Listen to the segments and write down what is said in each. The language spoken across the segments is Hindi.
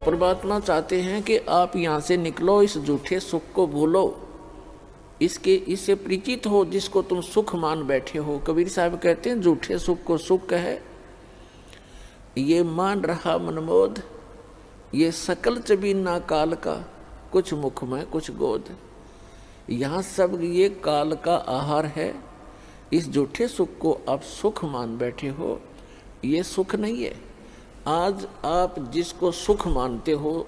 परमात्मा चाहते हैं कि आप यहाँ से निकलो, इस झूठे सुख को भूलो, इससे परिचित हो जिसको तुम सुख मान बैठे हो। कबीर साहब कहते हैं झूठे सुख को सुख है, ये मान रहा मनमोद, ये सकल चबीना काल का, कुछ मुख में कुछ गोद। यहाँ सब ये काल का आहार है। इस झूठे सुख को आप सुख मान बैठे हो, ये सुख नहीं है। आज आप जिसको सुख मानते हो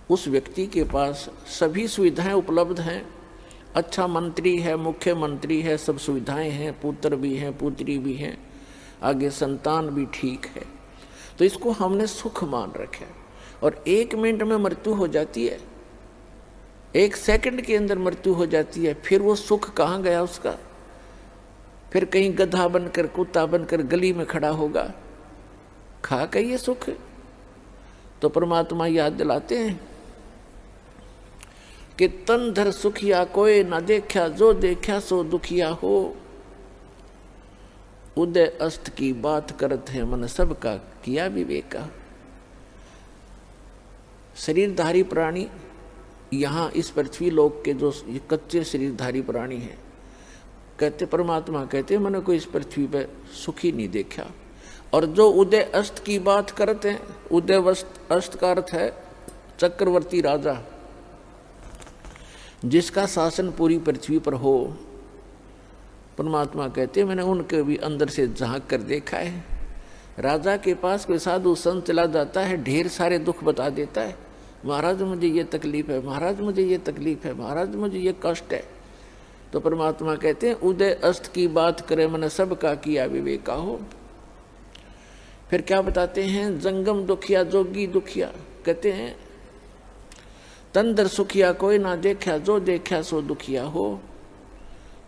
उस व्यक्ति के पास सभी सुविधाएं उपलब्ध हैं। अच्छा मंत्री है, मुख्यमंत्री है, सब सुविधाएं हैं, पुत्र भी हैं, पुत्री भी हैं, आगे संतान भी ठीक है। तो इसको हमने सुख मान रखा है। और 1 मिनट में मृत्यु हो जाती है, 1 सेकंड के अंदर मृत्यु हो जाती है। फिर वो सुख कहाँ गया उसका? फिर कहीं गधा बनकर, कुत्ता बनकर गली में खड़ा होगा, खा के ये सुख। तो परमात्मा याद दिलाते हैं कि तन धर सुखिया कोई ना देखा, जो देखा सो दुखिया हो। उदय अस्त की बात करत है मन, सबका किया विवेका। शरीरधारी प्राणी यहाँ इस पृथ्वी लोक के जो कच्चे शरीरधारी प्राणी हैं, कहते परमात्मा कहते मैंने कोई इस पृथ्वी पे सुखी नहीं देखा। और जो उदय अस्त की बात करते हैं, उदय अस्त का अर्थ है चक्रवर्ती राजा, जिसका शासन पूरी पृथ्वी पर हो। परमात्मा कहते मैंने उनके भी अंदर से झांक कर देखा है। राजा के पास कोई साधु संत चला जाता है, ढेर सारे दुख बता देता है, महाराज मुझे ये तकलीफ है, महाराज मुझे ये तकलीफ है, महाराज मुझे ये कष्ट है। तो परमात्मा कहते हैं उदय अस्त की बात करे मैंने सबका किया विवेका हो। फिर क्या बताते हैं? जंगम दुखिया जोगी दुखिया, कहते हैं तंदर सुखिया कोई ना देखा, जो देखा सो दुखिया हो।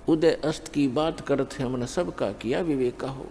उदय अस्त की बात करत है मन, सबका किया विवेका हो।